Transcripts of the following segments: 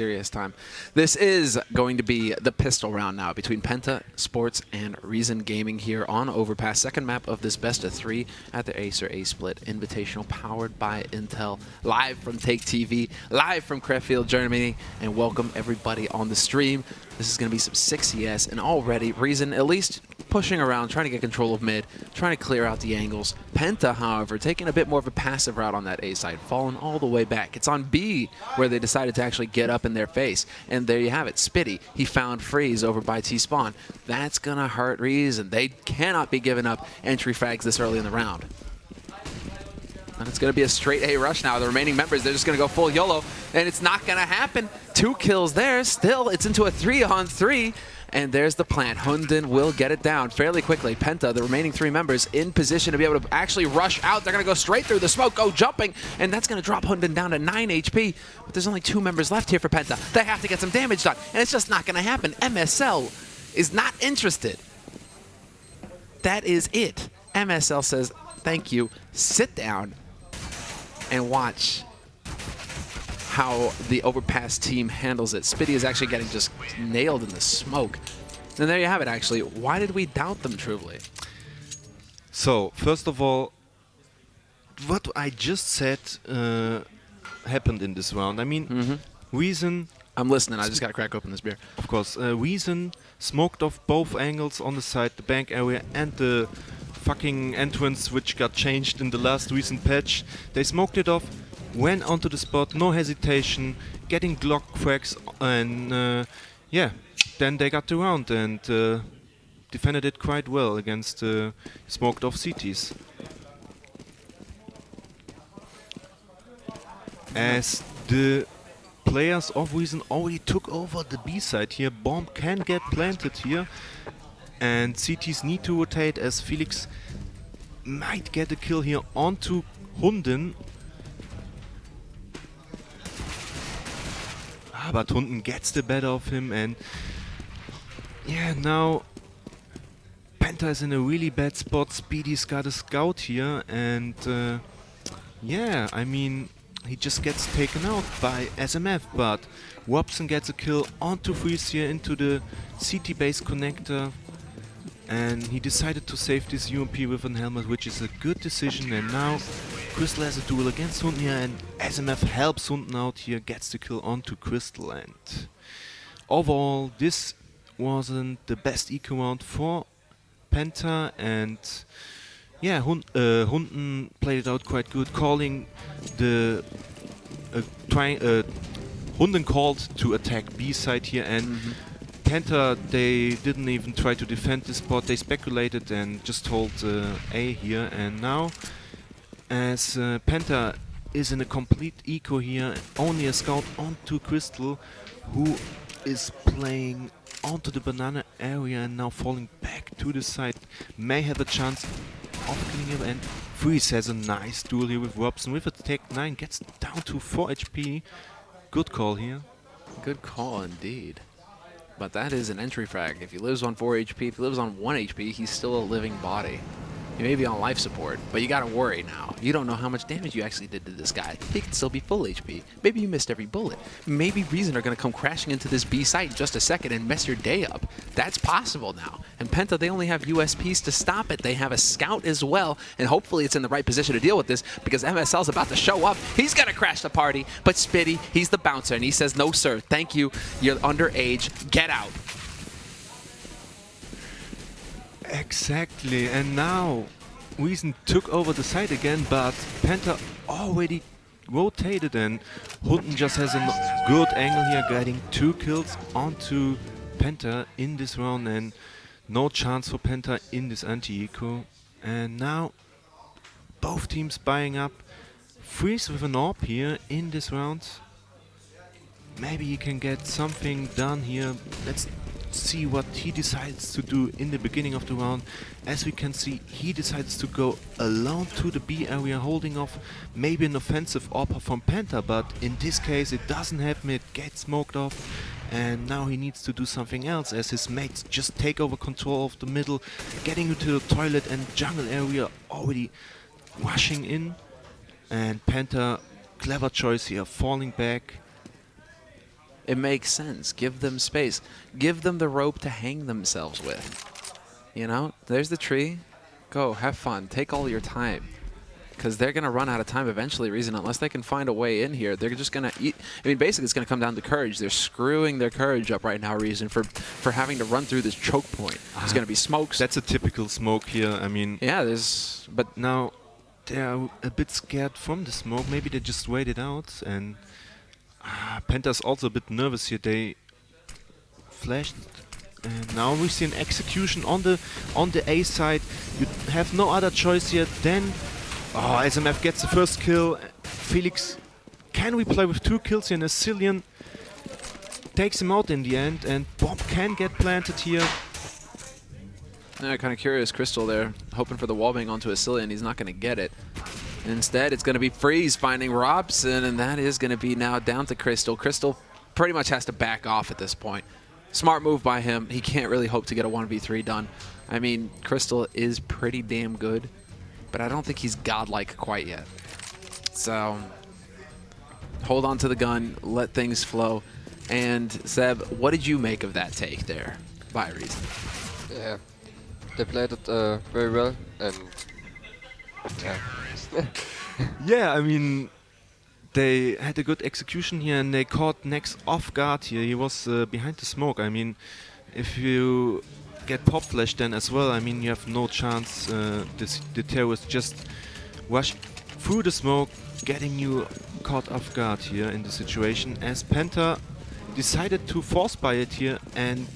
Serious time. This is going to be the pistol round now between Penta Sports and Reason Gaming here on Overpass. Second map of this best of three at the Acer A-Split Invitational, powered by Intel, live from TakeTV, live from Crefeld, Germany, and welcome everybody on the stream. This is going to be some 6CS, and already Reason at least pushing around, trying to get control of mid, trying to clear out the angles. Penta, however, taking a bit more of a passive route on that A side, falling all the way back. It's on B where they decided to actually get up in their face. And there you have it. Spitty, he found Freeze over by T-Spawn. That's going to hurt Reason. They cannot be giving up entry frags this early in the round. And it's going to be a straight A rush now. The remaining members, they're just going to go full YOLO, and it's not going to happen. 2 kills there. Still, it's into a 3-on-3. And there's the plant. Hunden will get it down fairly quickly. Penta, the remaining 3 members, in position to be able to actually rush out. They're going to go straight through the smoke, go jumping, and that's going to drop Hunden down to 9 HP. But there's only 2 members left here for Penta. They have to get some damage done, and it's just not going to happen. MSL is not interested. That is it. MSL says, thank you, sit down, and watch how the Overpass team handles it. Spitty is actually getting just nailed in the smoke. And there you have it, actually. Why did we doubt them, truly? So, first of all, what I just said happened in this round. I mean, Reason... I'm listening. I just got to crack open this beer. Of course. Reason smoked off both angles on the side, the bank area and the fucking entrance, which got changed in the last recent patch. They smoked it off, went onto the spot, no hesitation, getting Glock frags, and yeah, then they got the round and defended it quite well against smoked off CTs. As the players of Reason already took over the B side here, bomb can get planted here, and CTs need to rotate as Felix might get a kill here onto Hunden. But Hunden gets the better of him, and yeah, now Penta is in a really bad spot. Speedy's got a scout here, and yeah, I mean, he just gets taken out by SMF, but Robson gets a kill onto Freeze here into the CT base connector, and he decided to save this UMP with an helmet, which is a good decision. And now Crystal has a duel against Hunden here, and SMF helps Hunden out here, gets the kill onto Crystal. And overall, this wasn't the best eco round for Penta, and yeah, Hunden played it out quite good, calling the Hunden called to attack B side here, and Penta, they didn't even try to defend this spot. They speculated and just told A here, and now as Penta is in a complete eco here, only a scout onto Crystal, who is playing onto the banana area and now falling back to the side, may have a chance of killing him. And Freeze has a nice duel here with Robson with a Tech 9, gets down to 4 HP. Good call here. Good call indeed. But that is an entry frag. If he lives on 4 HP, if he lives on 1 HP, he's still a living body. He may be on life support, but you gotta worry now. You don't know how much damage you actually did to this guy. He could still be full HP. Maybe you missed every bullet. Maybe Reason are gonna come crashing into this B site in just a second and mess your day up. That's possible now. And Penta, they only have USPs to stop it. They have a scout as well, and hopefully it's in the right position to deal with this, because MSL's about to show up. He's gonna crash the party, but Spitty, he's the bouncer, and he says, no sir, thank you, you're underage, get out. Exactly, and now Reason took over the side again, but Penta already rotated, and Hunden just has a good angle here, getting 2 kills onto Penta in this round, and no chance for Penta in this anti-eco. And now both teams buying up. Freeze with an AWP here in this round. Maybe he can get something done here. Let's see what he decides to do in the beginning of the round. As we can see, he decides to go alone to the B area, holding off maybe an offensive AWP from Penta, but in this case it doesn't happen, it gets smoked off, and now he needs to do something else as his mates just take over control of the middle, getting into the toilet and jungle area already rushing in, and Penta, clever choice here, falling back. It makes sense. Give them space. Give them the rope to hang themselves with. You know, there's the tree. Go, have fun. Take all your time. Because they're going to run out of time eventually, Reason, unless they can find a way in here. They're just going to eat. I mean, basically, it's going to come down to courage. They're screwing their courage up right now, Reason, for having to run through this choke point. There's going to be smokes. That's a typical smoke here. I mean, yeah, there's. But now they're a bit scared from the smoke. Maybe they just wait it out. And Penta's also a bit nervous here. They flashed. And now we see an execution on the A side. You have no other choice here than... Oh, SMF gets the first kill. Felix can replay with 2 kills here, and Asilian takes him out in the end, and bomb can get planted here. Yeah, kind of curious. Crystal there, hoping for the wallbang onto Asilian. He's not going to get it. Instead, it's going to be Freeze finding Robson, and that is going to be now down to Crystal. Crystal pretty much has to back off at this point. Smart move by him. He can't really hope to get a 1v3 done. I mean, Crystal is pretty damn good, but I don't think he's godlike quite yet. So, hold on to the gun, let things flow. And Seb, what did you make of that take there, by Reason? Yeah, they played it very well, and yeah. Yeah, I mean, they had a good execution here, and they caught Nex off guard here. He was behind the smoke. I mean, if you get pop flash then as well, I mean, you have no chance. The terrorists just rush through the smoke, getting you caught off guard here in the situation, as Penta decided to force buy it here and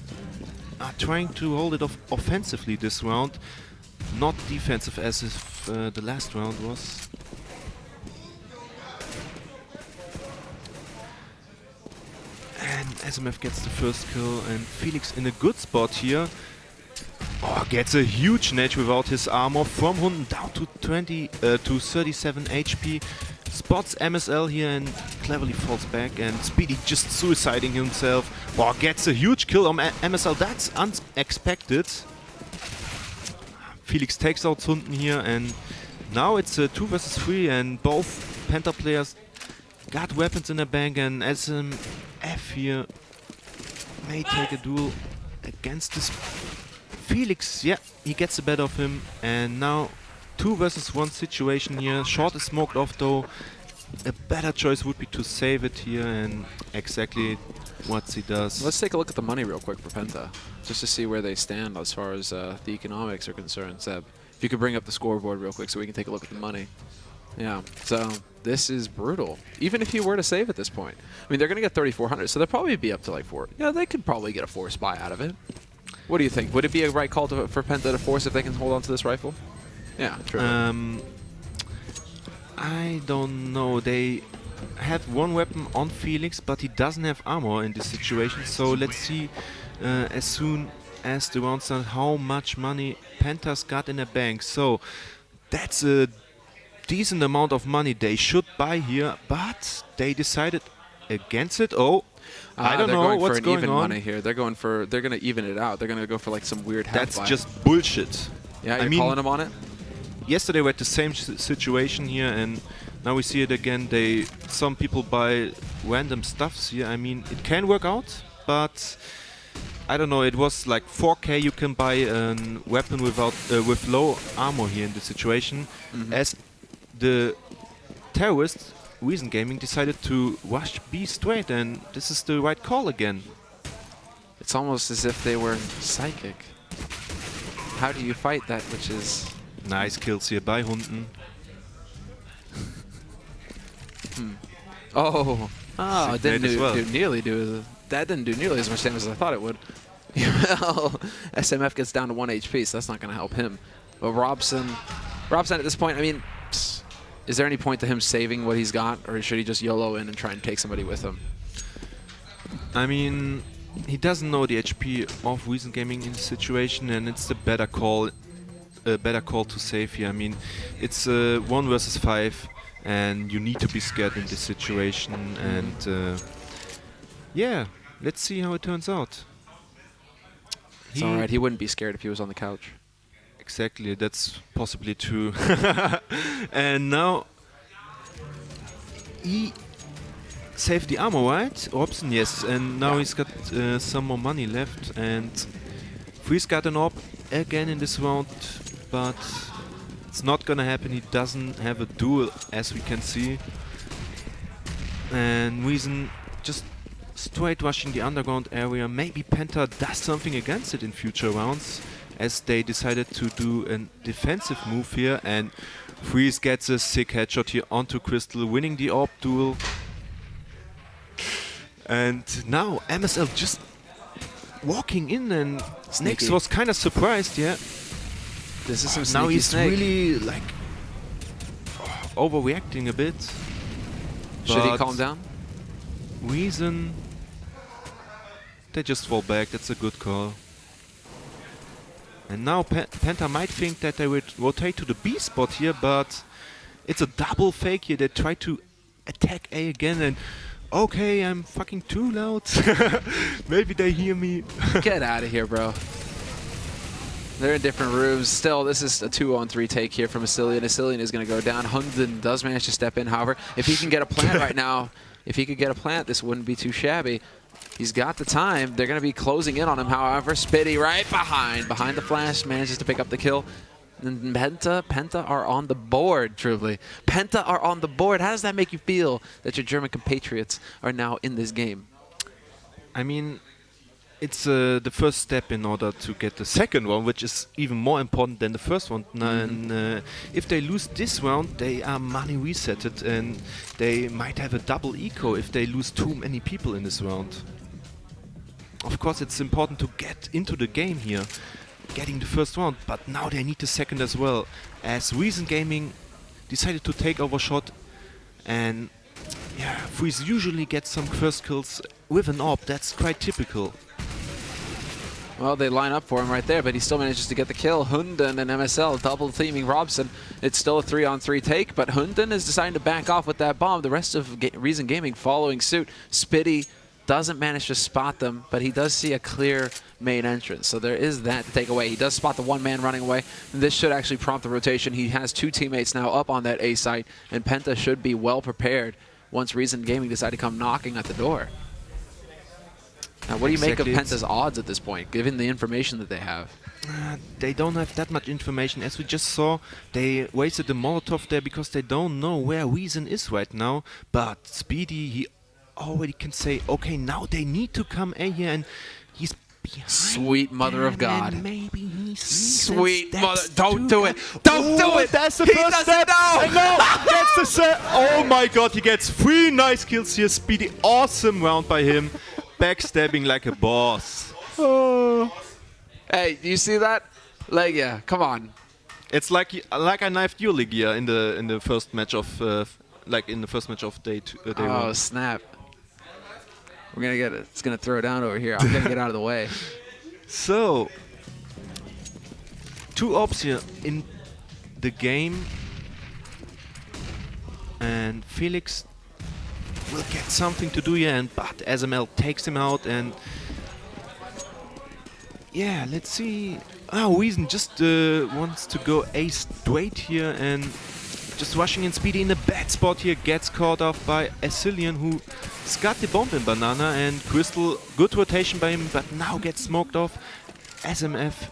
are trying to hold it off offensively this round, not defensive as if the last round was. And SMF gets the first kill, and Felix in a good spot here. Oh, gets a huge net without his armor from Hunden down to 37 HP. Spots MSL here and cleverly falls back, and Speedy just suiciding himself. Oh, gets a huge kill on MSL. That's unexpected. Felix takes out Hunden here, and now it's a 2 versus 3, and both Penta players got weapons in their bank, and SMF here may take a duel against this Felix. Yeah, he gets the better of him, and now 2 versus 1 situation here. Short is smoked off though. A better choice would be to save it here, and exactly what he does. Let's take a look at the money real quick for Penta, just to see where they stand as far as the economics are concerned. Seb, if you could bring up the scoreboard real quick so we can take a look at the money. Yeah, so this is brutal. Even if you were to save at this point, I mean, they're going to get 3,400, so they'll probably be up to like 4. Yeah, they could probably get a force buy out of it. What do you think? Would it be a right call for Penta to force if they can hold on to this rifle? Yeah, true. I don't know. They have one weapon on Felix, but he doesn't have armor in this situation. So let's see as soon as the round starts how much money Penta's got in the bank. So that's a decent amount of money they should buy here, but they decided against it. Oh, I don't know what's going even on. Money here. They're going to even it out. They're going to go for like some weird half That's buy. just bullshit. Yeah, I you're mean, calling them on it? Yesterday we had the same situation here, and now we see it again. Some people buy random stuffs here. I mean, it can work out, but I don't know. It was like 4K. You can buy a weapon with low armor here in this situation, as the terrorists, Reason Gaming, decided to rush B straight, and this is the right call again. It's almost as if they were psychic. How do you fight that which is... Nice kills here by Hunden. Oh, it didn't that didn't do nearly as much damage as I thought it would. Well, SMF gets down to 1 HP, so that's not going to help him. But Robson at this point, I mean, is there any point to him saving what he's got, or should he just YOLO in and try and take somebody with him? I mean, he doesn't know the HP of Reason Gaming in this situation, and it's the better call to save here. I mean, it's 1 versus 5, and you need to be scared in this situation. And yeah, let's see how it turns out. It's alright, he wouldn't be scared if he was on the couch. Exactly, that's possibly true. And now he save the armor, right? Robson, yes. And now he's got some more money left. And Freeze got an orb again in this round, but it's not gonna happen. He doesn't have a duel, as we can see. And Reason just straight rushing the underground area. Maybe Penta does something against it in future rounds, as they decided to do a defensive move here. And Freeze gets a sick headshot here onto Crystal, winning the orb duel. And now MSL just walking in, and Snakes was kind of surprised, yeah. This is some Now sneaky he's Snake. really like overreacting a bit. Should he But calm down? Reason, they just fall back. That's a good call. And now Penta might think that they would rotate to the B spot here, but it's a double fake here. They try to attack A again, and okay, I'm fucking too loud. Maybe they hear me. Get out of here, bro. They're in different rooms. Still, this is a 2-on-3 take here from Asilian. Asilian is going to go down. Hunden does manage to step in, however. If he can get a plant right now, if he could get a plant, this wouldn't be too shabby. He's got the time. They're going to be closing in on him, however. Spitty right behind the flash, manages to pick up the kill. And Penta are on the board, truly. Penta are on the board. How does that make you feel that your German compatriots are now in this game? I mean, it's the first step in order to get the second one, which is even more important than the first one. And if they lose this round, they are money resetted, and they might have a double eco if they lose too many people in this round. Of course, it's important to get into the game here, getting the first round, but now they need the second as well, as Reason Gaming decided to take over shot. And yeah, Freeze usually gets some first kills with an AWP. That's quite typical. Well, they line up for him right there, but he still manages to get the kill. Hunden and MSL double teaming Robson. It's still a 3-on-3 take, but Hunden is deciding to back off with that bomb. The rest of Reason Gaming following suit. Spitty doesn't manage to spot them, but he does see a clear main entrance. So there is that to take away. He does spot the one man running away. And this should actually prompt the rotation. He has two teammates now up on that A site, and Penta should be well prepared once Reason Gaming decide to come knocking at the door. Now, what do you make of Penta's odds at this point, given the information that they have? They don't have that much information. As we just saw, they wasted the Molotov there because they don't know where Reason is right now. But Speedy, he already can say, okay, now they need to come A here, and he's behind. Sweet mother of God. Maybe he's Sweet mother. Don't do it. Don't do it. That's the He first doesn't step. know. And now gets the set. Oh my God, he gets 3 nice kills here. Speedy, awesome round by him. Backstabbing like a boss. Oh. Hey, you see that? Like, yeah, come on. It's like I knifed you, Ligia, in the first match of day Oh, one. snap. We're gonna get it. It's gonna throw down over here. I'm gonna get out of the way. So 2 ops here in the game, and Felix will get something to do here, but SML takes him out. And yeah, let's see. Oh, Reason just wants to go A straight here, and just rushing in Speedy in a bad spot here, gets caught off by Asilian, who's got the bomb in Banana, and Crystal, good rotation by him, but now gets smoked off. SMF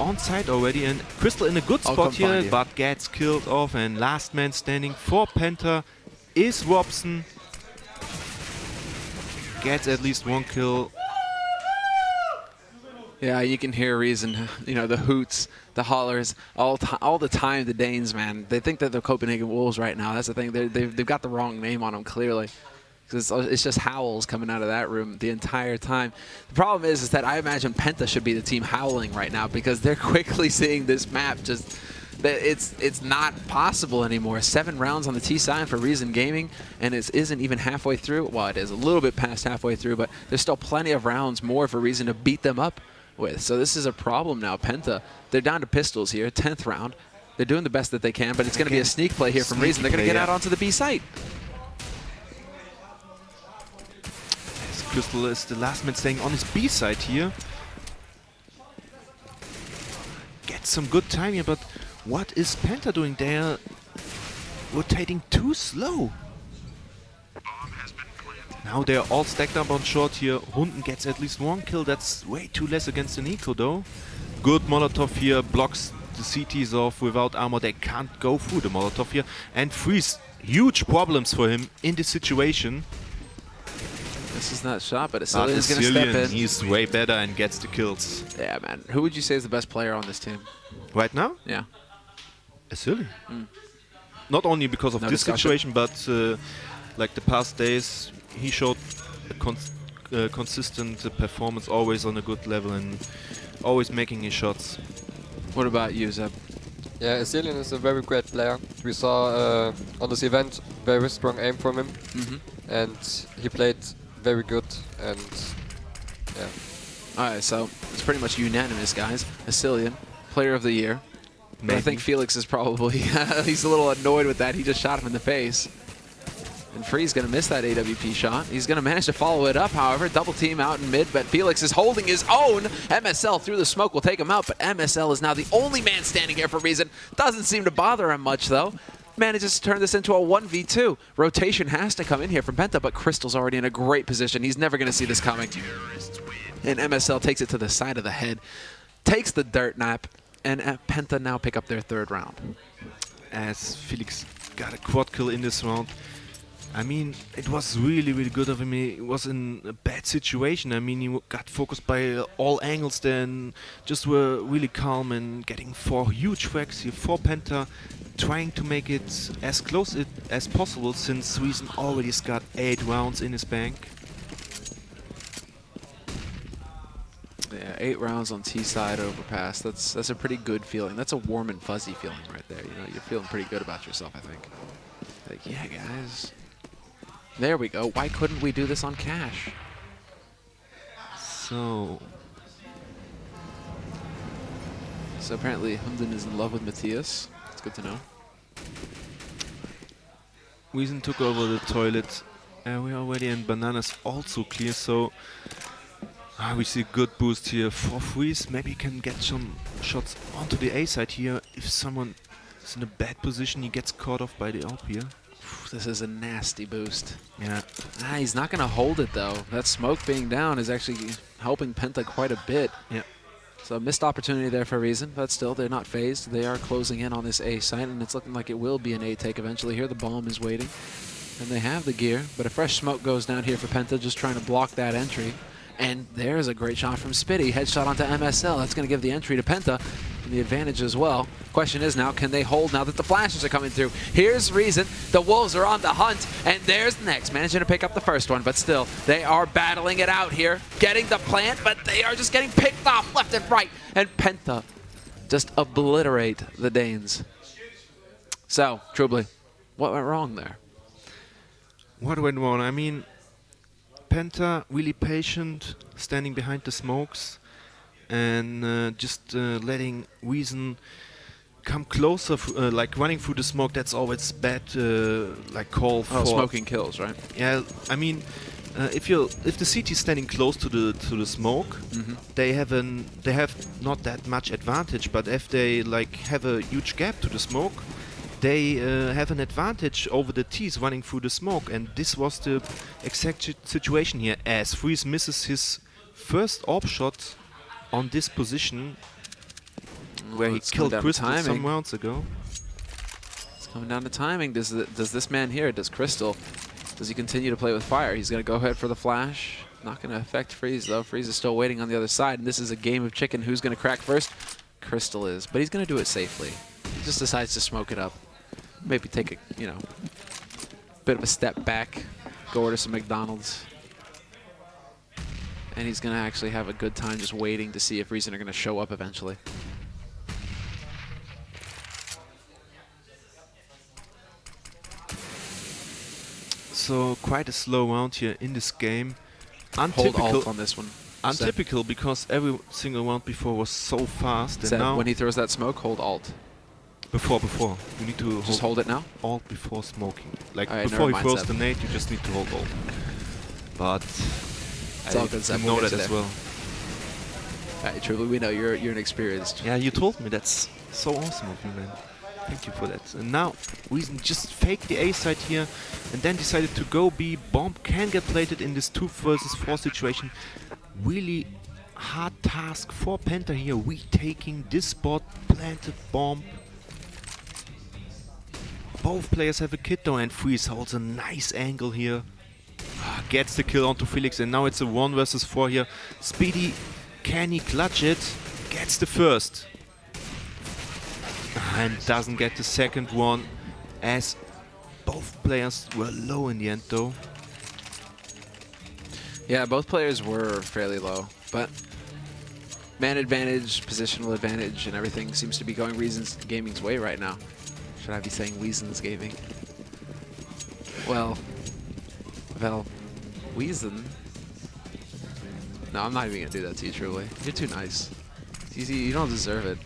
on site already, and Crystal in a good spot here, but gets killed off. And last man standing for Penta is Robson. Gets at least 1 kill. Yeah, you can hear Reason, you know, the hoots, the hollers, all the time. The Danes, man, they think that they're Copenhagen Wolves right now. That's the thing. They've got the wrong name on them, clearly. It's just howls coming out of that room the entire time. The problem is that I imagine Penta should be the team howling right now, because they're quickly seeing this map just... It's not possible anymore. 7 rounds on the T side for Reason Gaming, and it isn't even halfway through. Well, it is a little bit past halfway through, but there's still plenty of rounds more for Reason to beat them up with. So this is a problem now. Penta, they're down to pistols here, 10th round. They're doing the best that they can, but it's going to be a sneak play here from Reason. They're going to get out onto the B site. As Crystal is the last man staying on his B side here. Gets some good time here, but what is Penta doing? They're rotating too slow. Now they're all stacked up on short here. Hunden gets at least 1 kill. That's way too less against an eco though. Good Molotov here, blocks the CTs off without armor. They can't go through the Molotov here. And Freeze, huge problems for him in this situation. This is not shot, but But Asilian's going to step Asilian, in. he's way better and gets the kills. Yeah, man. Who would you say is the best player on this team? Right now? Yeah. Asilian. Not only because of No this discussion. situation, but like the past days, he showed a consistent performance, always on a good level and always making his shots. What about you, Zeb? Yeah, Asilian is a very great player. We saw on this event very strong aim from him, and he played very good. And yeah, All right, so it's pretty much unanimous, guys. Asilian, player of the year. But I think Felix is probably, he's a little annoyed with that. He just shot him in the face. And Free's going to miss that AWP shot. He's going to manage to follow it up, however. Double team out in mid, but Felix is holding his own. MSL through the smoke will take him out, but MSL is now the only man standing here for Reason. Doesn't seem to bother him much, though. Manages to turn this into a 1v2. Rotation has to come in here from Penta, but Crystal's already in a great position. He's never going to see this coming. And MSL takes it to the side of the head, takes the dirt nap, and Penta now pick up their 3rd round. As Felix got a quad kill in this round. I mean, it was really, really good of him. He was in a bad situation. I mean, he got focused by all angles there and just were really calm and getting 4 huge frags here for Penta, trying to make it as close as possible since Reason already has got 8 rounds in his bank. Yeah, 8 rounds on T side overpass. That's a pretty good feeling. That's a warm and fuzzy feeling right there. You know, you're feeling pretty good about yourself, I think. Like, yeah, guys. There we go. Why couldn't we do this on cash? So apparently Hunden is in love with Matthias. It's good to know. Reason took over the toilet. We're already in bananas also clear, so we see a good boost here for Freeze. Maybe he can get some shots onto the A side here. If someone is in a bad position, he gets caught off by the AWP here. This is a nasty boost. Yeah. He's not going to hold it, though. That smoke being down is actually helping Penta quite a bit. Yeah. So missed opportunity there for a reason, but still, they're not phased. They are closing in on this A site, and it's looking like it will be an A take eventually here. The bomb is waiting, and they have the gear, but a fresh smoke goes down here for Penta, just trying to block that entry. And there's a great shot from Spitty. Headshot onto MSL. That's going to give the entry to Penta and the advantage as well. Question is now, can they hold now that the flashes are coming through? Here's Reason. The Wolves are on the hunt. And there's Next. Managing to pick up the first one, but still, they are battling it out here. Getting the plant, but they are just getting picked off left and right. And Penta just obliterate the Danes. So, Trubley, what went wrong there? What went wrong? I mean, Penta really patient, standing behind the smokes, and just letting Reason come closer, like running through the smoke. That's always bad, like call for smoking kills, right? Yeah, I mean, if the CT is standing close to the smoke, they have not that much advantage. But if they like have a huge gap to the smoke, they have an advantage over the T's running through the smoke, and this was the exact situation here, as Freeze misses his first AWP shot on this position where he killed Crystal some rounds ago. It's coming down to timing. Does this man here, does Crystal, does he continue to play with fire? He's going to go ahead for the flash. Not going to affect Freeze, though. Freeze is still waiting on the other side, and this is a game of chicken. Who's going to crack first? Crystal is, but he's going to do it safely. He just decides to smoke it up. Maybe take a, bit of a step back, go order some McDonald's. And he's going to actually have a good time just waiting to see if Reason are going to show up eventually. So quite a slow round here in this game. Hold alt on this one. Untypical because every single round before was so fast. And now when he throws that smoke, hold alt. Before. You need to just hold it now? Alt before smoking. Like right, before he throws the nade, you just need to hold alt. But it's all good, I know that as well. Alright, truly, we know you're an experienced. Yeah, you told me. That's so awesome of you, man. Thank you for that. And now Reason just faked the A side here and then decided to go B. Bomb can get plated in this 2 versus 4 situation. Really hard task for Penta here. Retaking this spot, planted bomb. Both players have a kit though, and Freeze holds a nice angle here. Gets the kill onto Felix, and now it's a 1 versus 4 here. Speedy, can he clutch it? Gets the first. And doesn't get the second one, as both players were low in the end though. Yeah, both players were fairly low, but man advantage, positional advantage, and everything seems to be going Reason's Gaming's way right now. Should I be saying Reason's Gaming? Well, Reason? No, I'm not even gonna do that to you, truly. You're too nice. You don't deserve it.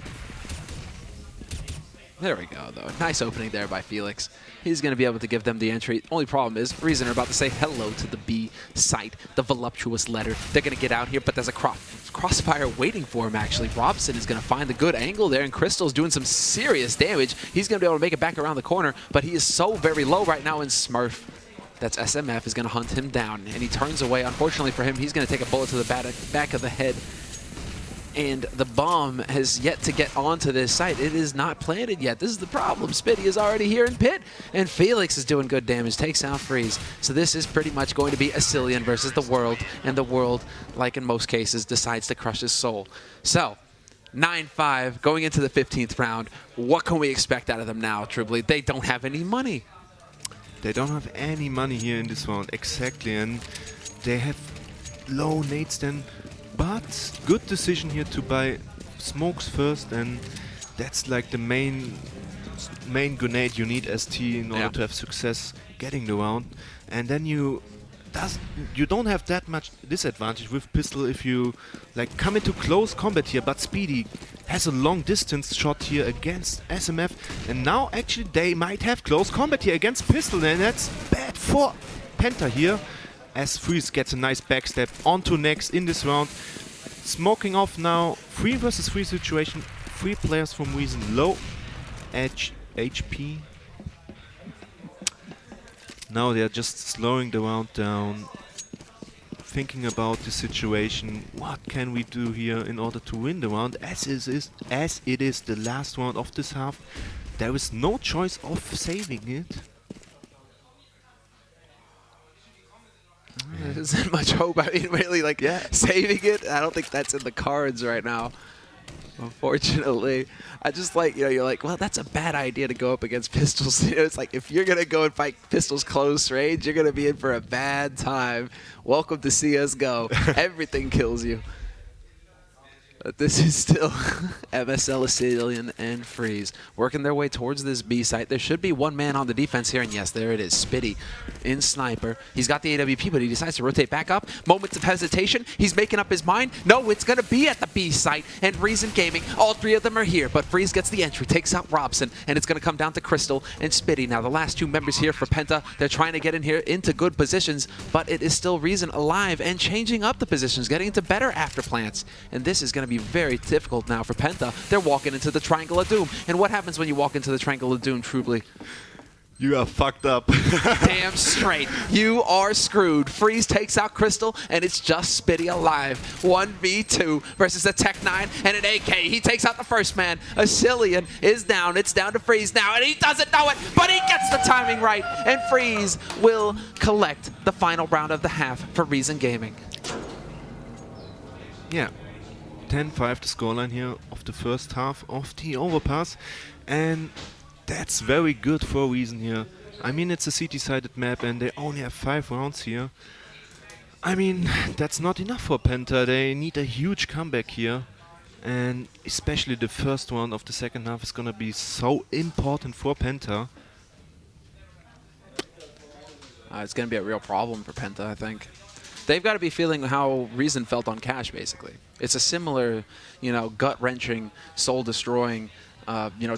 There we go, though. Nice opening there by Felix. He's going to be able to give them the entry. Only problem is, Reason are about to say hello to the B site, the voluptuous letter. They're going to get out here, but there's a crossfire waiting for him, actually. Robson is going to find the good angle there, and Crystal's doing some serious damage. He's going to be able to make it back around the corner, but he is so very low right now in Smurf. That's SMF is going to hunt him down, and he turns away. Unfortunately for him, he's going to take a bullet to the back of the head. And the bomb has yet to get onto this site. It is not planted yet. This is the problem. Spitty is already here in pit, and Felix is doing good damage. Takes out Freeze. So this is pretty much going to be Acilian versus the world, and the world, like in most cases, decides to crush his soul. So 9-5 going into the 15th round. What can we expect out of them now, Trubley? They don't have any money. They don't have any money here in this round, exactly, and they have low nades then. But good decision here to buy smokes first, and that's like the main grenade you need ST in order to have success getting the round. And then you don't have that much disadvantage with pistol if you like come into close combat here, but Speedy has a long distance shot here against SMF, and now actually they might have close combat here against pistol, and that's bad for Penta here. As Freeze gets a nice backstep onto next in this round. Smoking off now, 3 versus 3 situation. 3 players from Reason, low HP. Now they are just slowing the round down, thinking about the situation. What can we do here in order to win the round? As it is the last round of this half, there is no choice of saving it. There isn't much hope. I mean, really, like, saving it, I don't think that's in the cards right now, unfortunately. I just like, you're like, well, that's a bad idea to go up against pistols. It's like, if you're going to go and fight pistols close range, you're going to be in for a bad time. Welcome to CSGO. Everything kills you. But this is still MSL, Acilian, and Freeze working their way towards this B site. There should be one man on the defense here, and yes, there it is. Spitty in Sniper. He's got the AWP, but he decides to rotate back up. Moments of hesitation. He's making up his mind. No, it's going to be at the B site, and Reason Gaming. All 3 of them are here, but Freeze gets the entry, takes out Robson, and it's going to come down to Crystal and Spitty. Now, the last 2 members here for Penta, they're trying to get in here into good positions, but it is still Reason alive and changing up the positions, getting into better after plants, and this is going to be very difficult now for Penta. They're walking into the Triangle of Doom. And what happens when you walk into the Triangle of Doom, Trubley? You are fucked up. Damn straight. You are screwed. Freeze takes out Crystal, and it's just Spitty alive. 1v2 versus a Tech-9 and an AK. He takes out the first man. Acilian is down. It's down to Freeze now, and he doesn't know it, but he gets the timing right, and Freeze will collect the final round of the half for Reason Gaming. Yeah. 10-5 the scoreline here of the first half of the overpass, and that's very good for a Reason here. I mean, it's a city-sided map and they only have 5 rounds here. I mean, that's not enough for Penta. They need a huge comeback here, and especially the first round of the second half is gonna be so important for Penta. It's going to be a real problem for Penta, I think. They've got to be feeling how Reason felt on Cash, basically. It's a similar, gut-wrenching, soul-destroying,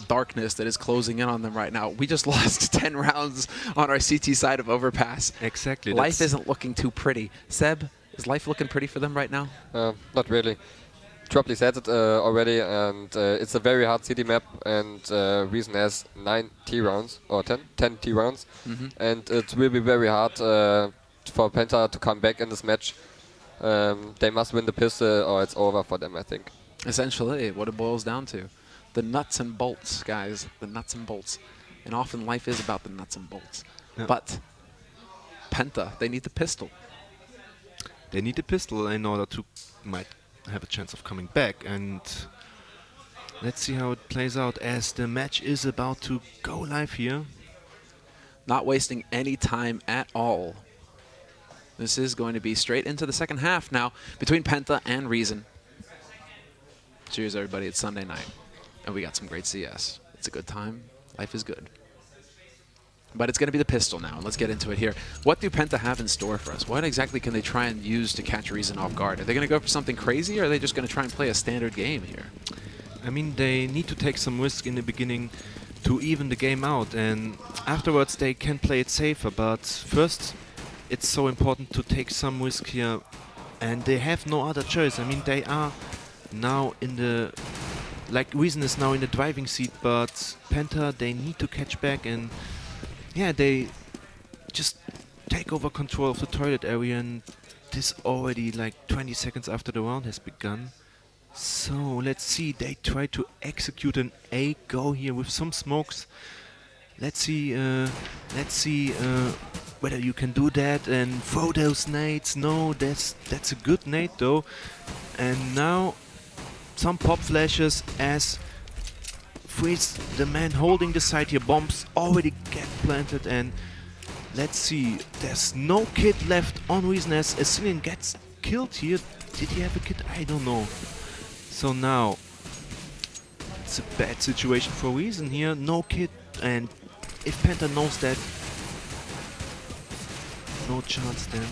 darkness that is closing in on them right now. We just lost 10 rounds on our CT side of Overpass. Exactly. Life isn't looking too pretty. Seb, is life looking pretty for them right now? Not really. Tropley said it already, and it's a very hard city map, and Reason has 9 T rounds, or 10 T rounds, and it will be very hard for Penta to come back in this match. They must win the pistol or it's over for them, I think. Essentially, what it boils down to. The nuts and bolts, guys. The nuts and bolts. And often life is about the nuts and bolts. Yeah. But Penta, they need the pistol. They need a pistol in order to might have a chance of coming back, and let's see how it plays out as the match is about to go live here. Not wasting any time at all. This is going to be straight into the second half now between Penta and Reason. Cheers, everybody. It's Sunday night, and we got some great CS. It's a good time. Life is good. But it's going to be the pistol now. Let's get into it here. What do Penta have in store for us? What exactly can they try and use to catch Reason off guard? Are they going to go for something crazy, or are they just going to try and play a standard game here? I mean, they need to take some risk in the beginning to even the game out, and afterwards they can play it safer. But first, it's so important to take some risk here, and they have no other choice. I mean, they are now in the... Like, Reason is now in the driving seat, but Penta, they need to catch back, and yeah, they just take over control of the toilet area, and this already like 20 seconds after the round has begun. So let's see, they try to execute an A go here with some smokes. Let's see whether you can do that and throw those nades. No, that's a good nade though. And now some pop flashes as Freeze, the man holding the side here, bombs already get planted, and let's see, there's no kid left on Reason as Assyrian gets killed here. Did he have a kid? I don't know. So now, it's a bad situation for Reason here, no kid, and if Penta knows that, no chance then.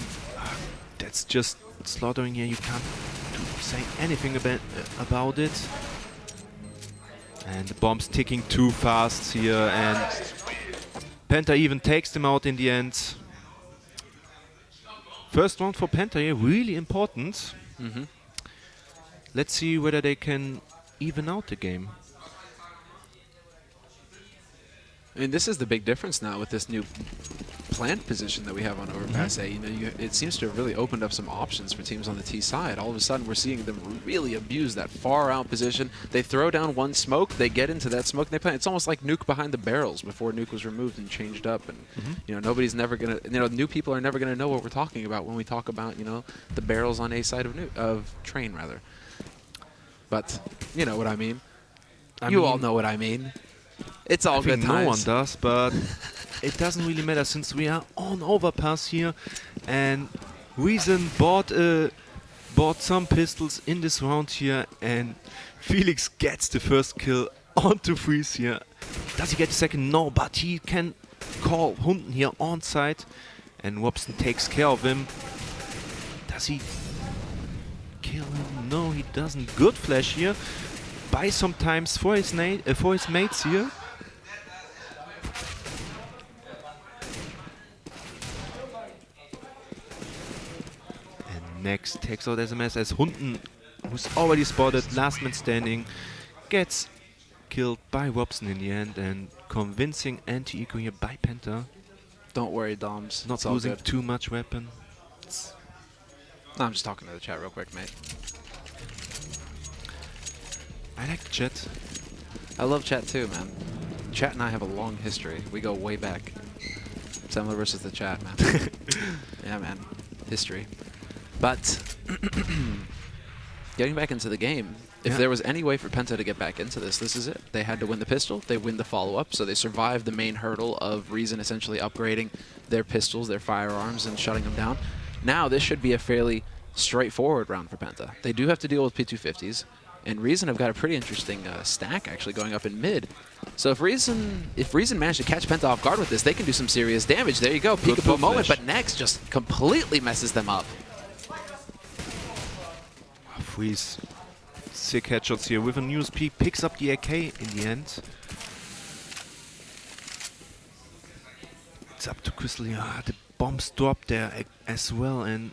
That's just slaughtering here, you can't say anything about it. And the bomb's ticking too fast here, and Penta even takes them out in the end. First round for Penta here, really important. Let's see whether they can even out the game. I mean, this is the big difference now with this new plant position that we have on Overpass A. You know, it seems to have really opened up some options for teams on the T side. All of a sudden, we're seeing them really abuse that far out position. They throw down one smoke, they get into that smoke, and they plant. It's almost like Nuke behind the barrels before Nuke was removed and changed up. And you know, nobody's never gonna, you know, new people are never gonna know what we're talking about when we talk about, you know, the barrels on A side of Train rather. But you know what I mean. You all know what I mean. It's all good times. No one does, but it doesn't really matter since we are on Overpass here, and Reason bought some pistols in this round here, and Felix gets the first kill onto Freeze here. Does he get the second? No, but he can call Hunden here on site, and Robson takes care of him. Does he kill him? No, he doesn't. Good flash here. Buy sometimes for his mates here. And next takes out SMS as Hunden, who's already spotted, last man standing, gets killed by Robson in the end, and convincing anti-eco here by Penta. Don't worry, Doms. Not losing too much weapon. No, I'm just talking to the chat real quick, mate. I like the chat. I love chat too, man. Chat and I have a long history. We go way back. Semler versus the chat, man. Yeah, man. History. But getting back into the game, if there was any way for Penta to get back into this, this is it. They had to win the pistol, they win the follow-up, so they survived the main hurdle of Reason essentially upgrading their pistols, their firearms, and shutting them down. Now this should be a fairly straightforward round for Penta. They do have to deal with P250s, and Reason have got a pretty interesting stack actually going up in mid. So if Reason managed to catch Penta off guard with this, they can do some serious damage. There you go, peekaboo moment, but Next just completely messes them up. Freeze. Sick headshots here with a news peek, picks up the AK in the end. It's up to Crystal here. The bombs dropped there as well, and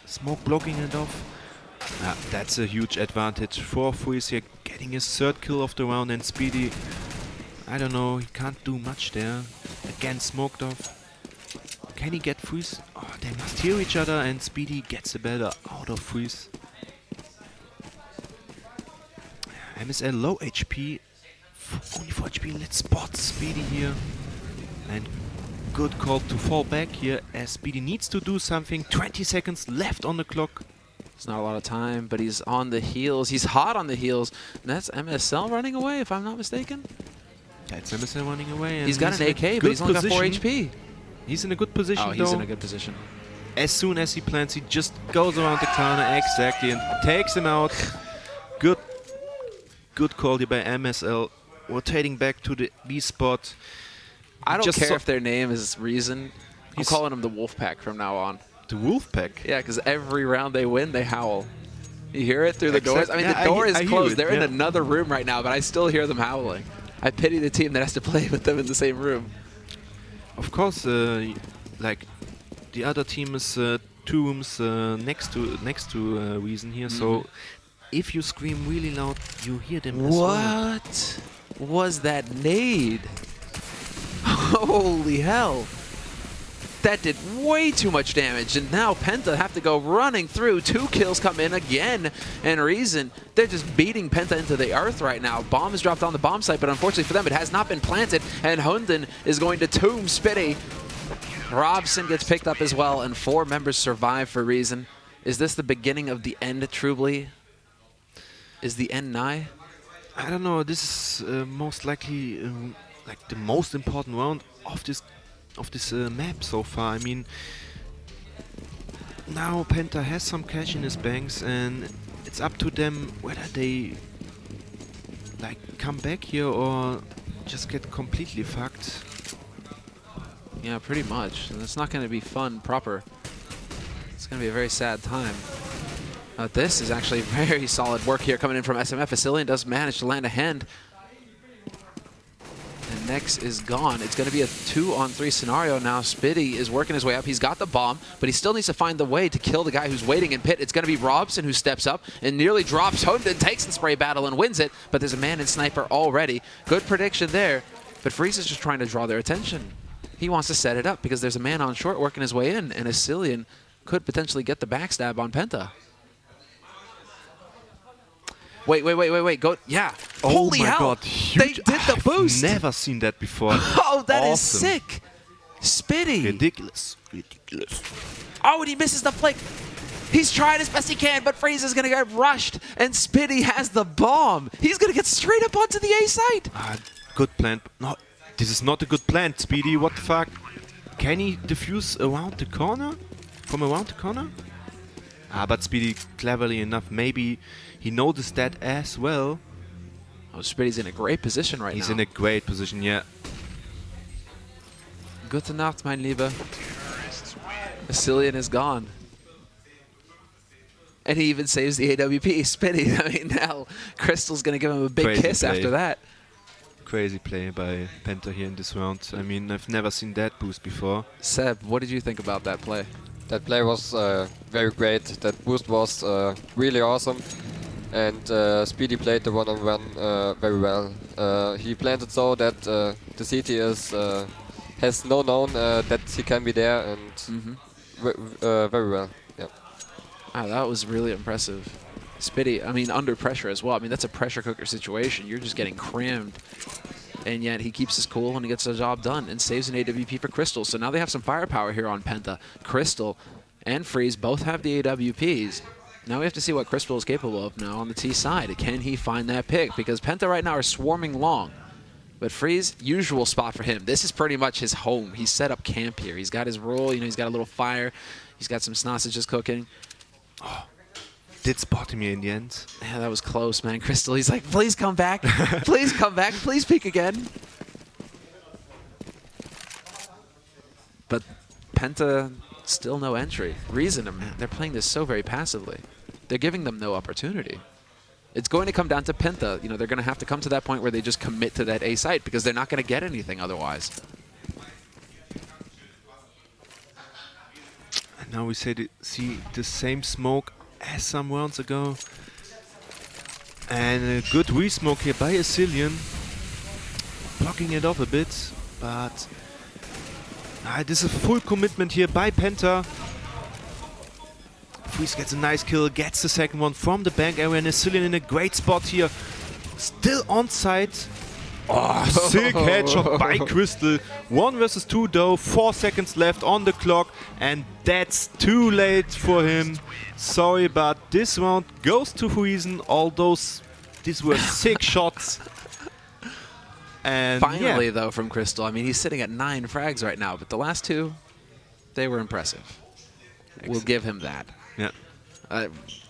Smoke blocking it off. That's a huge advantage for Freeze here, getting his third kill of the round, and Speedy, I don't know, he can't do much there. Again smoked off. Can he get Freeze? Oh, they must hear each other, and Speedy gets the better out of Freeze. MSL low HP, only 4 HP, let's spot Speedy here. And good call to fall back here, as Speedy needs to do something. 20 seconds left on the clock. There's not a lot of time, but he's on the heels. He's hot on the heels. And that's MSL running away, if I'm not mistaken. That's MSL running away. And He's got an AK, but he's only got 4 HP. He's in a good position, Oh, he's in a good position. As soon as he plants, he just goes around the corner exactly and takes him out. Good call here by MSL. Rotating back to the B spot. I don't Just care so- if their name is Reason. I'm He's- calling them the Wolfpack from now on. The Wolfpack. Yeah, because every round they win, they howl. You hear it through the doors? I mean, Yeah, the door I is hear closed. it, They're in yeah. another room right now, but I still hear them howling. I pity the team that has to play with them in the same room. Of course, like the other team is 2 rooms next to Reason here. So if you scream really loud, you hear them as well. What was that nade? Holy hell. That did way too much damage, and now Penta have to go running through. 2 kills come in again, and Reason, they're just beating Penta into the earth right now. Bomb is dropped on the bomb site, but unfortunately for them, it has not been planted, and Hunden is going to tomb Spitty. Robson gets picked up as well, and 4 members survive for Reason. Is this the beginning of the end, Trubly? Is the end nigh? I don't know. This is most likely like the most important round of this map so far. I mean, now Penta has some cash in his banks, and it's up to them whether they like come back here or just get completely fucked. Yeah, pretty much. And it's not going to be fun proper. It's going to be a very sad time. This is actually very solid work here coming in from SMF. Facilian does manage to land a hand. And Nex is gone. It's going to be a 2-on-3 scenario now. Spitty is working his way up. He's got the bomb, but he still needs to find the way to kill the guy who's waiting in pit. It's going to be Robson who steps up and nearly drops Hunden, takes the spray battle and wins it, but there's a man in sniper already. Good prediction there, but Freeze is just trying to draw their attention. He wants to set it up because there's a man on short working his way in, and Asilian could potentially get the backstab on Penta. Wait. Go. Yeah. Oh Holy my hell. god, They huge. did the I've boost. never seen that before. Oh, that is Awesome. sick. Spitty. Ridiculous. Oh, and he misses the flick. He's trying as best he can, but Freeze is going to get rushed, and Spitty has the bomb. He's going to get straight up onto the A site. Good plan. No, this is not a good plan, Speedy. What the fuck? Can he defuse around the corner? From around the corner? But Speedy, cleverly enough, maybe he noticed that as well. Oh, Spitty's in a great position right now. He's in a great position, yeah. Gute Nacht, mein Lieber. Asilian is gone. And he even saves the AWP. Spitty, I mean, now Crystal's going to give him a big Crazy kiss play. after that. Crazy play by Penta here in this round. I mean, I've never seen that boost before. Seb, what did you think about that play? That play was very great. That boost was really awesome. And Speedy played the one-on-one very well. He planted so that the CT has no known that he can be there, and very well. Yeah. Wow, that was really impressive. Spitty, I mean, under pressure as well. I mean, that's a pressure cooker situation. You're just getting crammed. And yet he keeps his cool and he gets the job done and saves an AWP for Crystal. So now they have some firepower here on Penta. Crystal and Freeze both have the AWPs. Now we have to see what Crystal is capable of now on the T side. Can he find that pick? Because Penta right now are swarming long. But Freeze, usual spot for him. This is pretty much his home. He's set up camp here. He's got his roll. You know, he's got a little fire. He's got some sausages cooking. Oh, did spot him here in the end. Yeah, that was close, man. Crystal, he's like, please come back. Please come back. Please peek again. But Penta, still no entry. Reason, they're playing this so very passively. They're giving them no opportunity. It's going to come down to Penta. You know, they're going to have to come to that point where they just commit to that A site because they're not going to get anything otherwise. And now we see the same smoke as some rounds ago. And a good re-smoke here by Asilian, blocking it off a bit, but this is a full commitment here by Penta. Freeze gets a nice kill, gets the second one from the bank area, and Asilian in a great spot here. Still on site. Oh, sick headshot by Crystal. 1 versus 2 though, 4 seconds left on the clock, and that's too late for him. Sorry, but this round goes to Reason, although these were sick shots. And finally, though, from Crystal, I mean, he's sitting at 9 frags right now, but the last 2, they were impressive. We'll give him that. Yeah.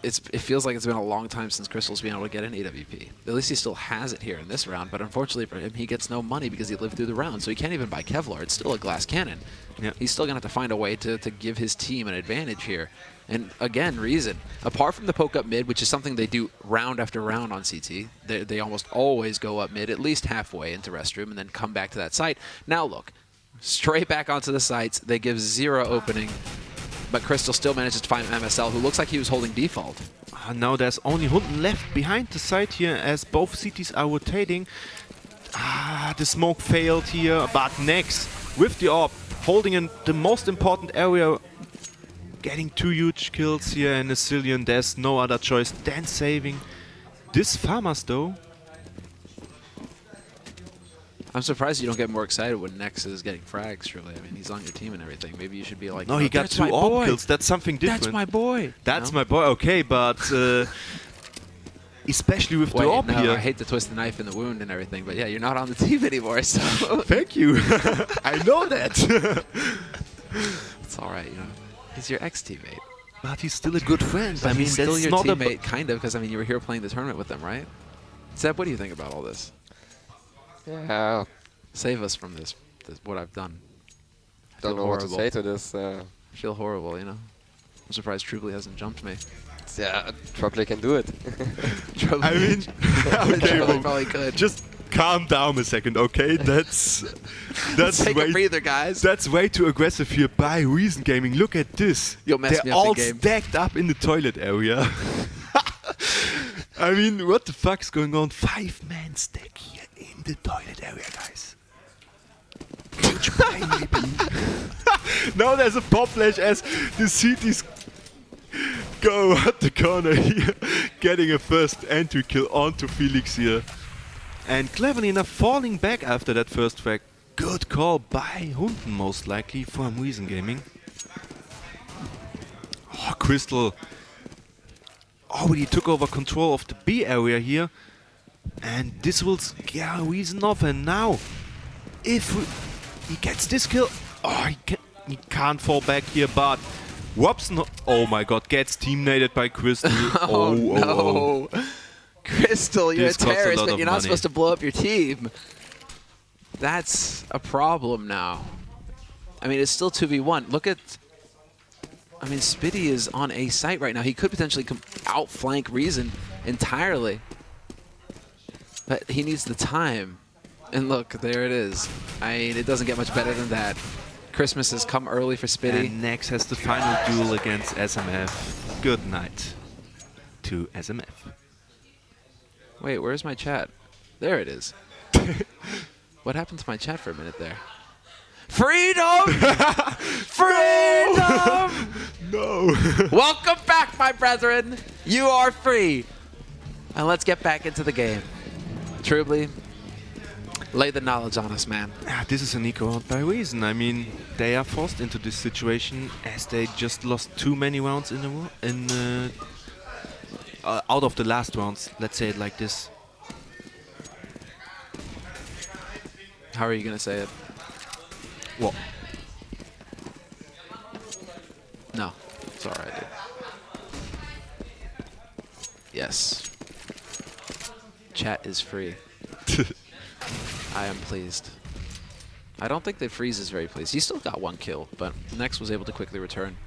It feels like it's been a long time since Crystal's been able to get an EWP. At least he still has it here in this round, but unfortunately for him, he gets no money because he lived through the round, so he can't even buy Kevlar. It's still a glass cannon. Yeah. He's still going to have to find a way to give his team an advantage here. And again, Reason, apart from the poke up mid, which is something they do round after round on CT, they almost always go up mid, at least halfway into restroom, and then come back to that site. Now look, straight back onto the sites, they give 0 opening. But Crystal still manages to find MSL, who looks like he was holding default. Now there's only Hunden left behind the site here as both cities are rotating. The smoke failed here, but next with the AWP, holding in the most important area, getting 2 huge kills here, and Asilian, there's no other choice than saving this Farmers though. I'm surprised you don't get more excited when Nex is getting frags, truly. I mean, he's on your team and everything. Maybe you should be like, no, he got 2 AWP kills. That's something different. That's my boy. That's my boy, okay, but especially with the AWP here. I hate to twist the knife in the wound and everything, but yeah, you're not on the team anymore, so. Thank you. I know that. It's all right, you know. He's your ex-teammate. But he's still a good friend. I mean, he's still your teammate, kind of, because I mean, you were here playing the tournament with them, right? Seb, what do you think about all this? Yeah. Save us from this what I've done. Don't know what to say to this. I feel horrible, you know. I'm surprised Trubley hasn't jumped me. Yeah, probably can do it. I mean, okay, well, probably could. Just calm down a second, okay? That's take a breather, guys. That's way too aggressive here by Reason Gaming. Look at this. You'll mess me They're up all the game. stacked up in the toilet area. I mean, what the fuck's going on? 5-man stack here in the toilet area, guys. Huge play, maybe. Now there's a pop flash as the cities go at the corner here, getting a first entry kill onto Felix here. And cleverly enough, falling back after that first frag. Good call by Hunden, most likely, from Reason Gaming. Oh, Crystal already took over control of the B area here. And this will scare Reason off. And now, if he gets this kill, oh, he can't fall back here, but Robson, oh my god, gets team-naded by Crystal. Oh no. Crystal, you're a terrorist, but you're not supposed to blow up your team. That's a problem now. I mean, it's still 2v1. Look at... I mean, Spitty is on A site right now. He could potentially outflank Reason entirely. But he needs the time. And look, there it is. I mean, it doesn't get much better than that. Christmas has come early for Spitty. And Nex has the final duel against SMF. Good night to SMF. Wait, where's my chat? There it is. What happened to my chat for a minute there? Freedom! Freedom! No! Welcome back, my brethren! You are free! And let's get back into the game. Truly, lay the knowledge on us, man. This is an eco round by Reason. I mean, they are forced into this situation as they just lost too many rounds in a row, out of the last rounds, let's say it like this. How are you going to say it? What? No, it's all right, dude. Yes. Chat is free. I am pleased. I don't think that Freeze is very pleased. He still got 1 kill, but Nex was able to quickly return.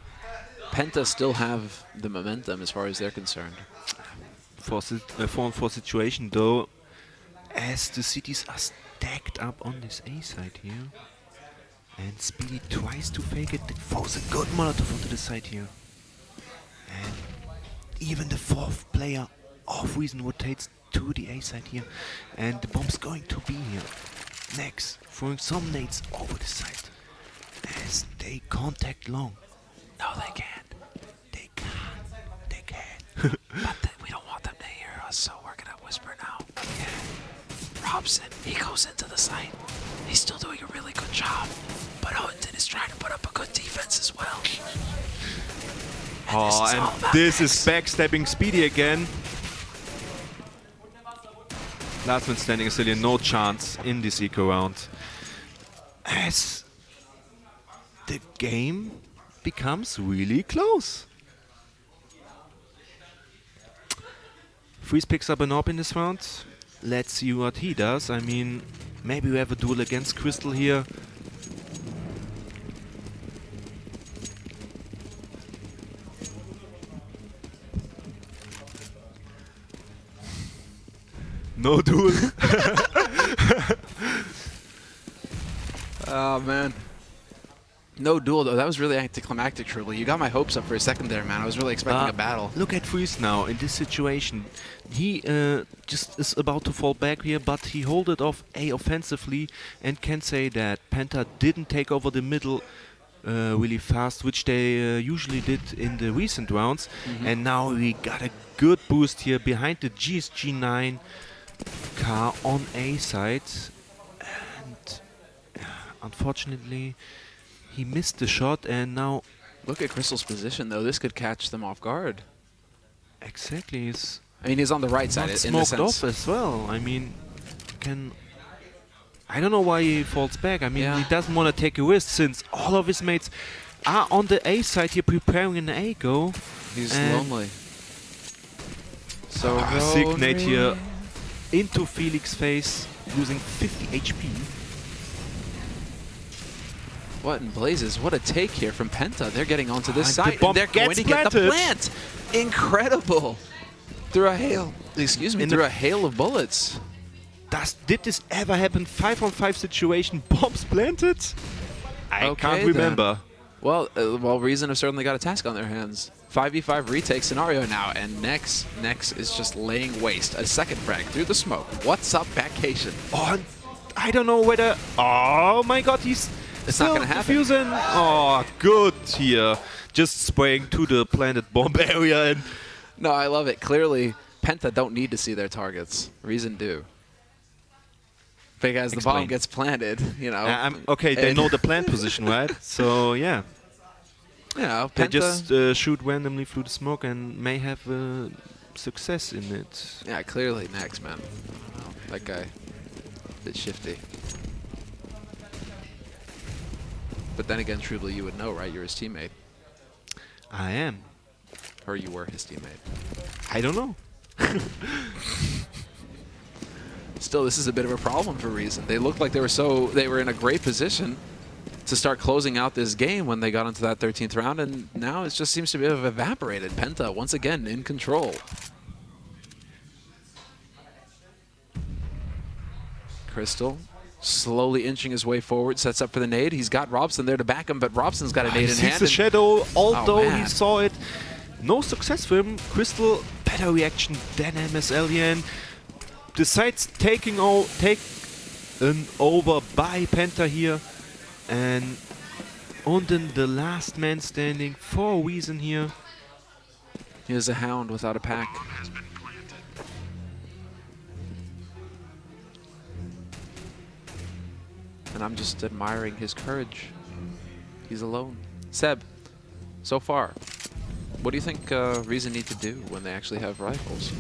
Penta still have the momentum as far as they're concerned. 4-on-4 situation though, as the cities are stacked up on this A side here. And Speedy tries to fake it, throws a good Molotov onto the side here. And even the fourth player of Reason rotates to the A side here. And the bomb's going to be here. Next, throwing some nades over the side. As they contact long. No, they can't. They can't. They can't. But we don't want them to hear us, so we're gonna whisper now. Yeah. Robson, he goes into the site. He's still doing a really good job. But Huntington is trying to put up a good defense as well. And this is backstabbing Speedy again. Last man standing is still no chance in this eco round. As the game becomes really close. Freeze picks up an AWP in this round. Let's see what he does. I mean, maybe we have a duel against Crystal here. No duel. Oh, man. No duel, though. That was really anticlimactic, truly. You got my hopes up for a second there, man. I was really expecting a battle. Look at Freeze now in this situation. He just is about to fall back here, but he hold it off A offensively and can say that Penta didn't take over the middle really fast, which they usually did in the recent rounds. And now we got a good boost here behind the GSG9 car on A side. And unfortunately, he missed the shot, and now... Look at Crystal's position, though. This could catch them off guard. Exactly. I mean, he's on the right side, in the smoked sense. off as well. I mean, I don't know why he falls back. I mean, he doesn't want to take a risk since all of his mates are on the A side here preparing an A go. He's lonely. So sick nade here into Felix's face, losing 50 HP. What in blazes? What a take here from Penta. They're getting onto this side. The And they're going to get the plant. Incredible. Through a hail. Excuse me. Through a hail of bullets. Did this ever happen? 5-on-5 situation, bombs planted? I can't remember. Well, Reason have certainly got a task on their hands. 5v5 retake scenario now, and Nex is just laying waste. A second frag through the smoke. What's up, Vacation? Oh, I don't know whether... Oh my god, he's... It's not going to happen. Diffusing. Oh, good here. Just spraying to the planted bomb area. And no, I love it. Clearly, Penta don't need to see their targets. Reason do. Because the bomb gets planted, you know. Okay, they know the plant position, right? So, yeah. You know, They just shoot randomly through the smoke and may have success in it. Yeah, clearly Nex, man. That guy, a bit shifty. But then again, truly, you would know, right? You're his teammate. I am. Or you were his teammate. I don't know. Still, this is a bit of a problem for Reason. They looked like they were in a great position to start closing out this game when they got into that 13th round, and now it just seems to have evaporated. Penta, once again, in control. Crystal slowly inching his way forward, sets up for the nade. He's got Robson there to back him, but Robson's got a nade in hand. The shadow, although he saw it. No success for him. Crystal, better reaction than MSL here, and decides taken over by Penta here. And then the last man standing for a reason here. Here's a Hound without a pack. And I'm just admiring his courage. He's alone. Seb, so far, what do you think Reason need to do when they actually have rifles?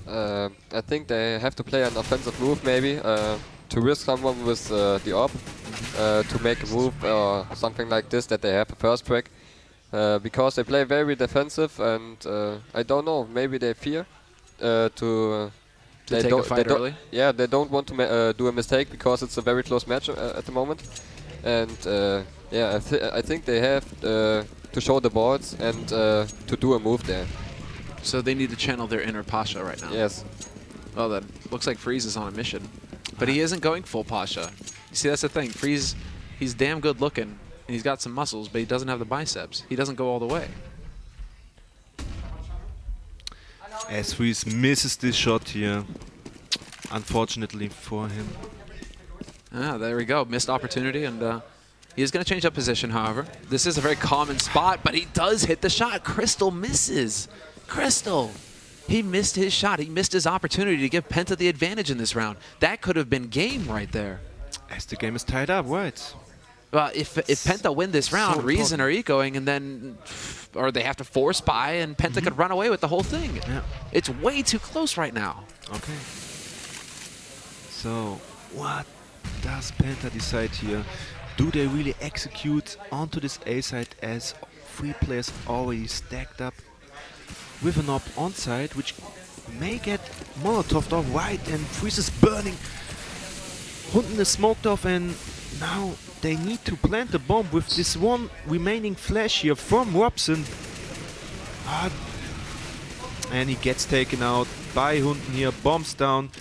I think they have to play an offensive move, maybe, to risk someone with the AWP, to make a move or something like this, that they have a first break. Because they play very defensive, and I don't know, maybe they fear to take a fight early? Yeah, they don't want to do a mistake because it's a very close match at the moment. And yeah, I think they have to show the boards and to do a move there. So they need to channel their inner Pasha right now. Yes. Well, then looks like Freeze is on a mission, but he isn't going full Pasha. You see, that's the thing. Freeze, he's damn good looking, and he's got some muscles, but he doesn't have the biceps. He doesn't go all the way. As Freeze misses this shot here. Unfortunately for him. Ah, there we go. Missed opportunity, and he is going to change up position, however. This is a very common spot, but he does hit the shot. Crystal misses. Crystal! He missed his shot. He missed his opportunity to give Penta the advantage in this round. That could have been game right there. As the game is tied up, right? Well, if Penta win this round, So Reason are ecoing, and then, or they have to force buy, and Penta could run away with the whole thing. Yeah. It's way too close right now. Okay. So, what does Penta decide here? Do they really execute onto this A side as 3 players already stacked up with an op on side, which may get Molotoved off right, and Freeze is burning. Hunden is smoked off, and now they need to plant the bomb with this one remaining flash here from Robson. And he gets taken out by Hunden here, bombs down.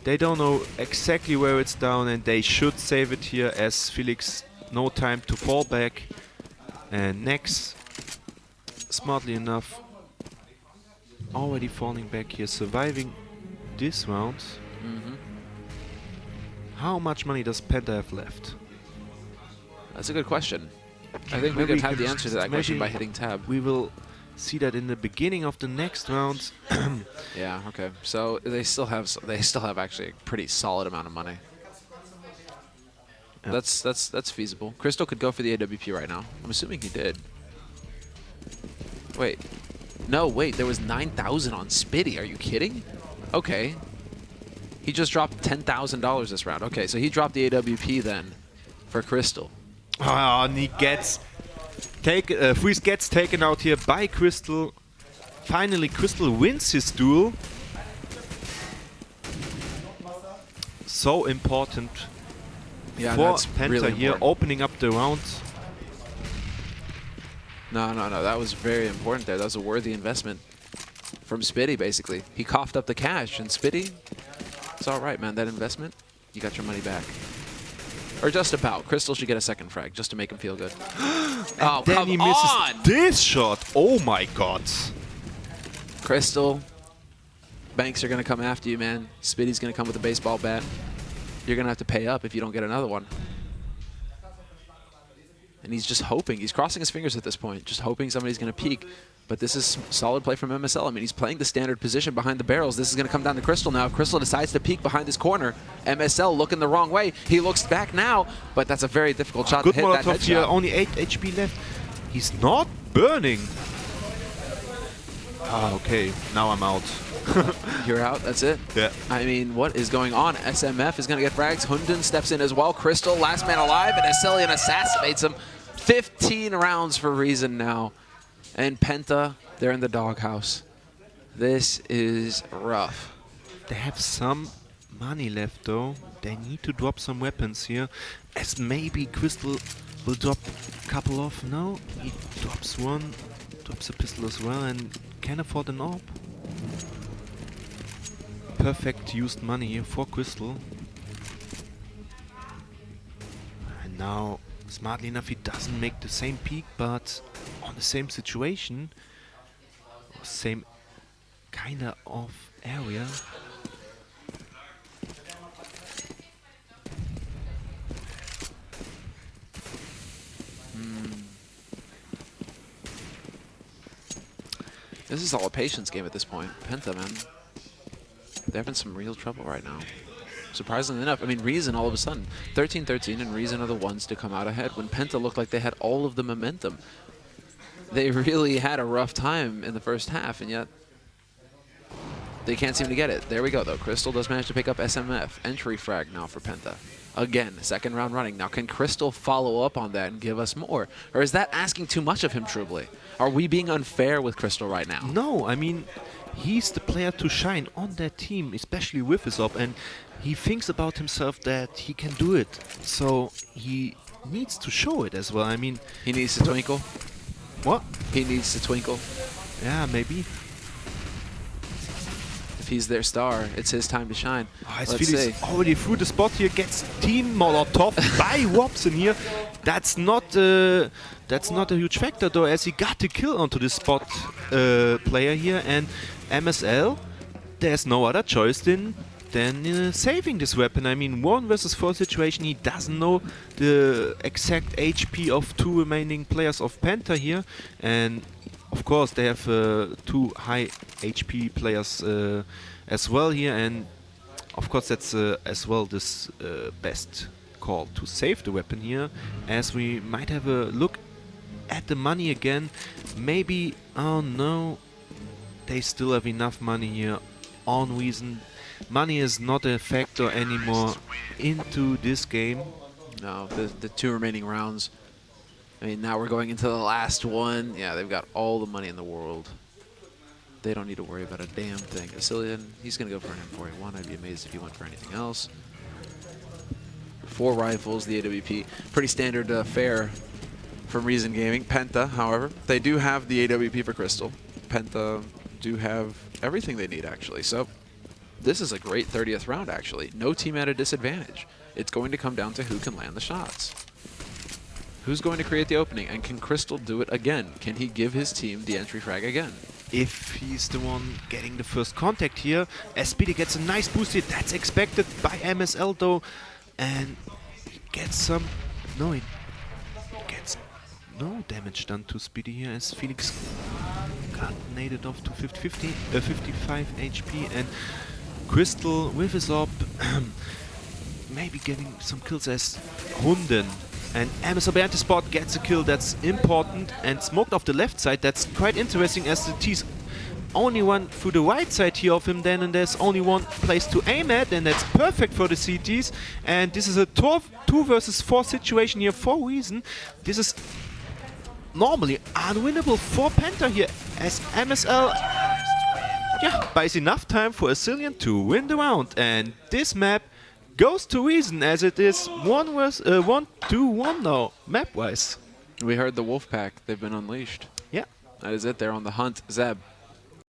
They don't know exactly where it's down, and they should save it here as Felix no time to fall back. And Nex, smartly enough, already falling back here, surviving this round. How much money does Penta have left? That's a good question. I think we could have the answer to that question by hitting tab. We will see that in the beginning of the next round. Yeah, okay. So they still have actually a pretty solid amount of money. Yeah. That's feasible. Crystal could go for the AWP right now. I'm assuming he did. Wait. No, wait, there was 9,000 on Spitty. Are you kidding? Okay. He just dropped $10,000 this round. Okay, so he dropped the AWP then for Crystal. Oh, and he gets Freeze gets taken out here by Crystal. Finally, Crystal wins his duel. So important Yeah, for that's Penta really here, important. opening up the round. No, that was very important there. That was a worthy investment from Spitty, basically. He coughed up the cash, and Spitty, it's all right, man. That investment, you got your money back. Or just about. Crystal should get a second frag, just to make him feel good. Oh, Then come he misses on! this shot. Oh my god. Crystal, banks are going to come after you, man. Spitty's going to come with a baseball bat. You're going to have to pay up if you don't get another one. And he's just hoping. He's crossing his fingers at this point, just hoping somebody's going to peek. But this is solid play from MSL. I mean, he's playing the standard position behind the barrels. This is going to come down to Crystal now. If Crystal decides to peek behind this corner, MSL looking the wrong way. He looks back now, but that's a very difficult shot Good to hit that Molotov here, headshot. only 8 HP left. He's not burning. Ah, okay, now I'm out. You're out, that's it? Yeah. I mean, what is going on? SMF is going to get frags. Hunden steps in as well. Crystal, last man alive, and Ascelion assassinates him. 15 rounds for Reason now. And Penta, they're in the doghouse. This is rough. They have some money left though. They need to drop some weapons here. As maybe Crystal will drop a couple off. No, he drops one, drops a pistol as well, and can afford an AWP. Perfect used money here for Crystal. And now, smartly enough, he doesn't make the same peak, but on the same situation, or same kinda off area. This is all a patience game at this point. Penta, man. They're having some real trouble right now. Surprisingly enough, I mean, Reason all of a sudden, 13-13, and Reason are the ones to come out ahead when Penta looked like they had all of the momentum. They really had a rough time in the first half, and yet they can't seem to get it. There we go, though. Crystal does manage to pick up SMF. Entry frag now for Penta. Again, second round running. Now, can Crystal follow up on that and give us more? Or is that asking too much of him, truly? Are we being unfair with Crystal right now? No, I mean, he's the player to shine on that team, especially with his op, and he thinks about himself that he can do it. So he needs to show it as well. I mean, He needs to twinkle. what? He needs to twinkle. Yeah, maybe. If he's their star, it's his time to shine. Oh, as Let's Felix see. already through the spot here, gets Team Molotov by Wobson here. That's not a huge factor though, as he got the kill onto the spot player here, and MSL, there's no other choice than saving this weapon. I mean, 1 versus 4 situation, he doesn't know the exact HP of 2 remaining players of PENTA here, and of course they have 2 high HP players as well here, and of course that's as well this best call to save the weapon here, as we might have a look at the money again. Maybe, oh no, they still have enough money here on Reason. Money is not a factor anymore into this game. No, the 2 remaining rounds. I mean, now we're going into the last one. Yeah, they've got all the money in the world. They don't need to worry about a damn thing. Asilian, he's going to go for an M4A1. I'd be amazed if he went for anything else. 4 rifles, the AWP. Pretty standard fare from Reason Gaming. PENTA, however, they do have the AWP for Crystal. PENTA do have everything they need, actually. So this is a great 30th round, actually. No team at a disadvantage. It's going to come down to who can land the shots. Who's going to create the opening, and can Crystal do it again? Can he give his team the entry frag again? If he's the one getting the first contact here, SPD gets a nice boost here. That's expected by MSL though, and he gets some... No, he gets no damage done to Speedy here, as Felix got naded off to 55 HP, and Crystal with his op maybe getting some kills as Hunden. And MSL behind the spot gets a kill, that's important, and smoked off the left side. That's quite interesting, as the T's only one through the right side here of him then, and there's only one place to aim at, and that's perfect for the CTs. And this is a 2 versus 4 situation here for Reason. This is normally unwinnable for PENTA here, as MSL buys enough time for Asilian to win the round. And this map goes to Reason, as it is 1-2-1 now, map-wise. We heard the Wolfpack. They've been unleashed. Yeah. That is it. They're on the hunt. Zeb,